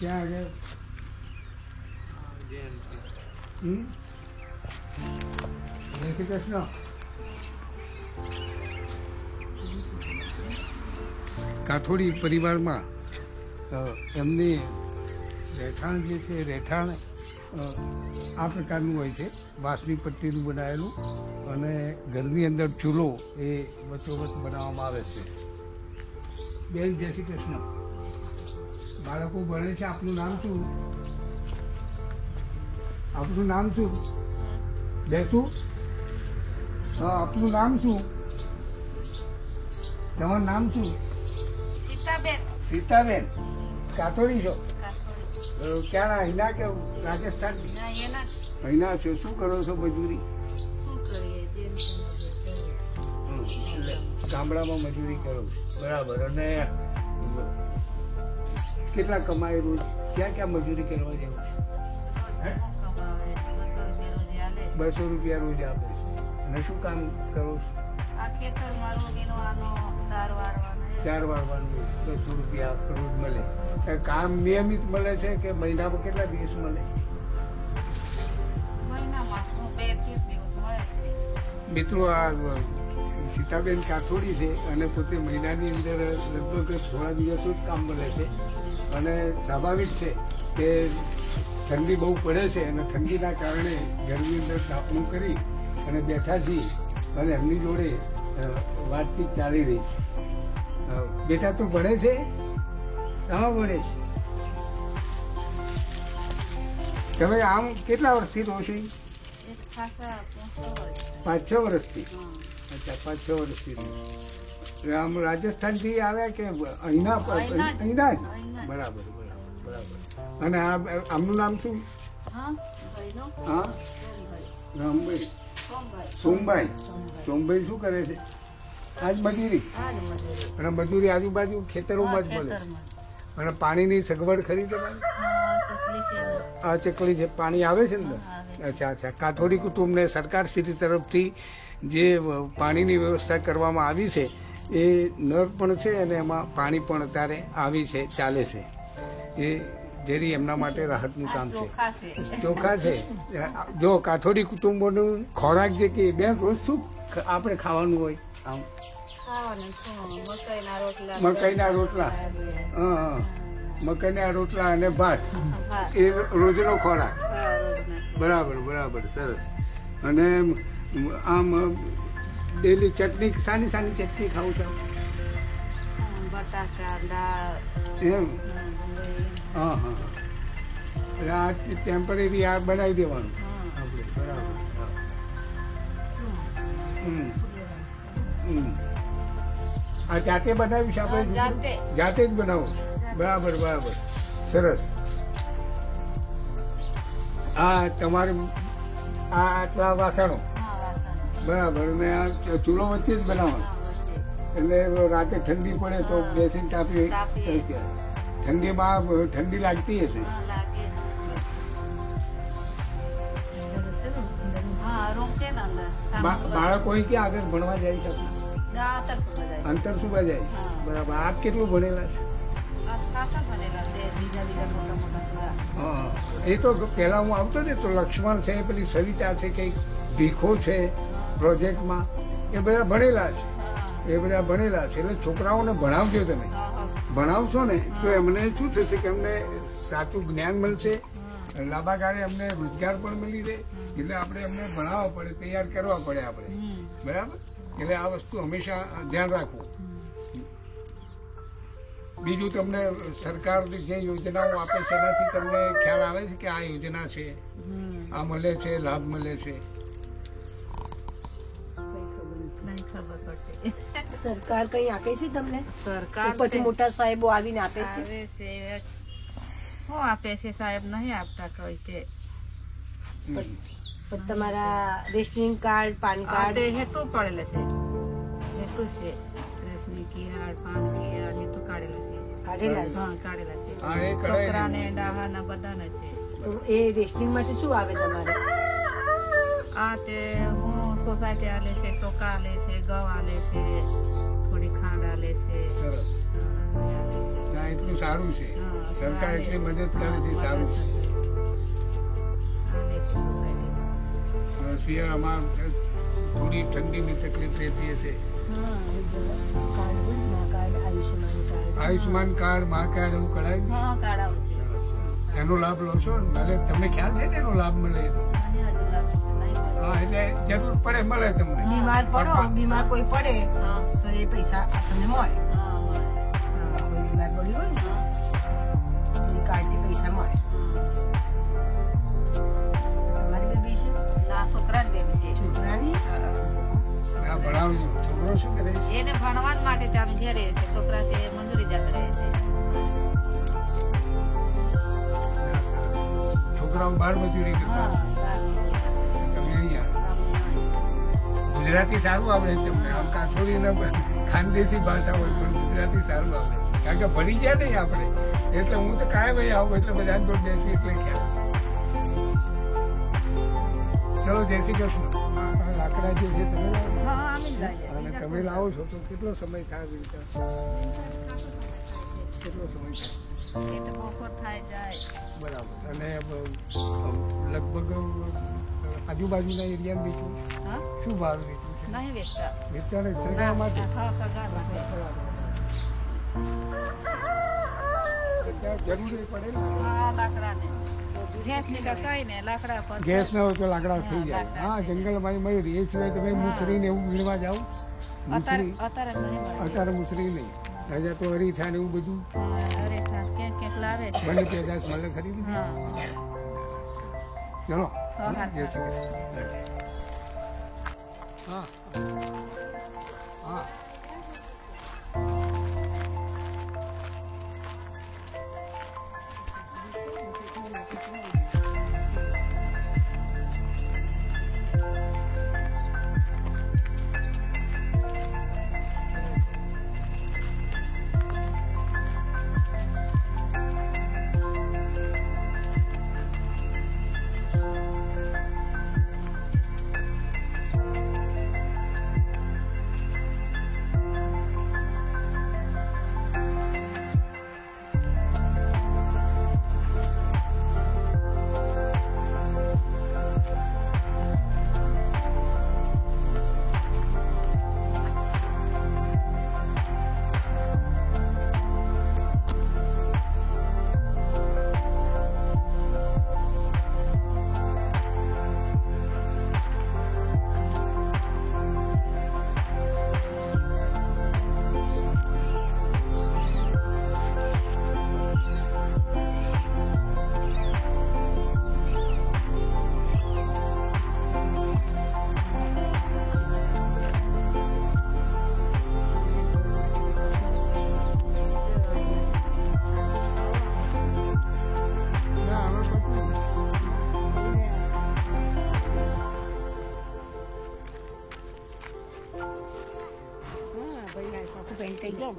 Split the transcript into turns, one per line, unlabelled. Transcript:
ક્યાં આગળ જય શ્રી કૃષ્ણ. કાથોડી પરિવારમાં એમની રહેઠાણ જે છે રહેઠાણ આ પ્રકારનું હોય છે, વાંસની પટ્ટીનું બનાવેલું, અને ઘરની અંદર ચૂલો એ વચ્ચોવચ્ચ બનાવવામાં આવે છે. બેન જય શ્રી કૃષ્ણ. બાળકો ભણે છે. આપનું નામ શું? આપનું નામ શું? બેસું. હા, આપનું નામ શું? તમારું નામ શું?
સીતાબેન.
સીતાબેન. કાથોડી છો? ક્યાં? અહીંના કે રાજસ્થાન? અહીંના છો. શું કરો છો? મજૂરી? ગામડામાં મજૂરી કરો. બરાબર. અને કેટલા કમાય રોજ? ક્યાં ક્યાં મજૂરી કરવા જાવ છો? 200 રૂપિયા રોજ આપે છે. અને શું કામ કરો છો? ચાર વાળવાનું 200 રૂપિયા રોજ મળે. કામ નિયમિત મળે છે કે મહિનામાં કેટલા દિવસ મળે? મિત્રો, આ સીતાબેન કાથોડી છે અને પોતે મહિનાની અંદર લગભગ થોડા દિવસો જ કામ મળે છે. અને સ્વાભાવિક છે કે ઠંડી બહુ પડે છે અને ઠંડીના કારણે ઘરની અંદર તાપણું કરી અને બેઠા છીએ અને એમની જોડે વાતચીત ચાલી રહી છે. બેટા તું ભણે છે? શામાં ભણે છે? તમે આમ કેટલા વર્ષથી રહો છો? 5-6 વર્ષથી. અચ્છા, 5-6 વર્ષથી રહો. આમ રાજસ્થાનથી આવ્યા કે અહીંના? અહીંના જ. બરાબર બરાબર બરાબર. અને આમનું નામ શું? હા, રામભાઈ. સોમભાઈ. સોમભાઈ શું કરે છે? આજ મજૂરી. અને મજૂરી આજુબાજુ ખેતરોમાં જ મળે. અને પાણીની સગવડ ખરી તમારી? આ ચકલી છે. પાણી આવે છે ને? અચ્છા અચ્છા. કાથોડી કુટુંબને સરકાર શ્રી તરફથી જે પાણીની વ્યવસ્થા કરવામાં આવી છે એ નળ પણ છે અને એમાં પાણી પણ અત્યારે આવી છે, ચાલે છે. એ જેરી એમના માટે રાહતનું કામ છે. ચોખા છે. જો કાથોડી કુટુંબોનું ખોરાક જે કે બેન રોજ શું આપણે ખાવાનું હોય? આમ મકાઈના રોટલા. હા, મકાઈના રોટલા અને ભાત એ રોજનો ખોરાક. બરાબર બરાબર. સરસ. અને આમ ડેલી ચટણી, સાની સાની ચટણી ખાવું છો?
બટાકા, દાળ.
એમ? હા હા. એટલે આ ટેમ્પરરી આ બનાવી દેવાનું આપણે. બરાબર. આ જાતે બનાવ્યું છે આપણે? જાતે જ બનાવો. બરાબર બરાબર. સરસ. આ તમારે આ આટલા વાસણો? બરાબર. અને આ ચૂલો વચ્ચે જ બનાવવાનો. એટલે રાતે ઠંડી પડે તો બેસીને તાપી. ઠંડીમાં ઠંડી લાગતી હશે? બાળકો ક્યાં આગળ ભણવા જાય છે? અંતરસુબા જાય. બરાબર. આપ કેટલું ભણેલા છે? એ તો પેલા હું આવતો ને તો લક્ષ્મણ છે, પેલી સવિતા છે, કઈ ભીખો છે પ્રોજેક્ટમાં, એ બધા ભણેલા છે. એ બધા ભણેલા છે. એટલે છોકરાઓને ભણાવજો. તમે ભણાવશો ને તો એમને શું થશે કે એમને સાચું જ્ઞાન મળશે, લાંબા ગાળે એમને રોજગાર પણ મળી રહે. એટલે આપણે એમને ભણાવવા પડે, તૈયાર કરવા પડે આપણે. બરાબર. એટલે આ વસ્તુ હંમેશા ધ્યાન રાખવું. બીજું, તમને સરકાર જે યોજનાઓ આપે છે એનાથી તમને ખ્યાલ આવે છે કે આ યોજના છે, આ મળે છે, લાભ મળે છે?
સરકાર કઈ આપે છે તમને?
સરકાર
પછી મોટા સાહેબો આવીને આપે છે?
હું આપે છે સાહેબ, નહીં આપતા કોઈ તે.
પણ તમારા રેશનિંગ કાર્ડ, પાન કાર્ડ
હેતુ પડેલે છે. હેતુ છે રેશનિંગ કાર્ડ, પાન કાર્ડ હેતુ કાઢેલા છે. કાઢેલા છે. છોકરાને ડાહાના બધાને છે.
તો એ રેશનિંગ માટે શું આવે તમારે?
આ તે હું સોસાયટી આલે છે, ચોખા આલે છે, ઘઉં આલે છે, થોડી ખાંડ આલે છે.
સરસ. એટલું સારું છે.
હા,
સરકાર એટલી મદદ કરે છે, સારું છે.
આલે છે સોસાયટી.
શિયાળામાં થોડી ઠંડીની તકલીફ રહેતી હશે. આયુષ્માન કાર્ડ, મા કાર્ડ એવું કઢાવ્યું?
હા કાઢાવું છે.
એનો લાભ લો છો ને? મને તમને ખ્યાલ છે ને એનો લાભ મળે?
મને હજુ લાગે નહીં મળે.
હા, એટલે જરૂર પડે મળે તમને.
બીમાર પડો, બીમાર કોઈ પડે
હા
તો એ પૈસા આપણને મળે.
હા મળે.
કોઈ બીમાર પડી હોય ને તો એ કાર્ડથી પૈસા મળે. તમારી બેબી છે?
આ છોકરાને બેબી છે.
છોકરાની?
આ ભણાવજો. છોકરો શું કરે છે?
એને ભણવા માટે ત્યાં ઘેરે છે. છોકરા છે મંજૂરી જતા રહે છે.
છોકરાઓ બાર મજૂરી કરતા
હા
હશે. તમે અહીંયા ગુજરાતી સારું આવડે છે તમને. આમ કાઠોડી ને ખાનદેશી ભાષા હોય પણ ગુજરાતી સારું આવડે છે. કારણ કે ભણી ગયા નહીં આપણે, એટલે હું તો કાયમ અહીં આવું એટલે બધાને જોડે બેસી એટલે ખ્યાલ. ચલો, જય શ્રી કૃષ્ણ. આ લાકડા જે છે તમે લાવો?
હા આમી જ લાવીએ.
અને તમે લાવો છો તો કેટલો સમય થાય આવી રીતે? કેટલો સમય થાય?
એ તો બપોર થાય જાય.
બરાબર. અને લગભગ આજુબાજુના એરિયામાં વેચવું?
હા
શું ભાવ વેચવું છે?
નહીં વેચતા.
વેચતા નહીં,
ના,
સરકાર માટે?
હા સરકાર માટે.
ત્યાં જરૂરી પડે ને.
હા લાકડાને ગેસ નીકળ કઈ ને લાકડા પર
ગેસ ન હોય તો લાકડા થઈ જાય.
લાકડા
હા, જંગલમાં મળી રહે. એ સિવાય તમે મુસરી ને એવું વીણવા જાઓ?
અત્યારે
મુસરી
અત્યારે નહીં મળે.
અત્યારે મુસરી નહીં. રાજા તો અરીઠા ને એવું બધું
અરે ક્યાંક ક્યાંક લાવે છે.
બને પેદાશ મળે ખરી ને?
હા
ચલો,
હા,
જય શ્રી કૃષ્ણ. હા હા.
પેન્ટ થઈ જાય.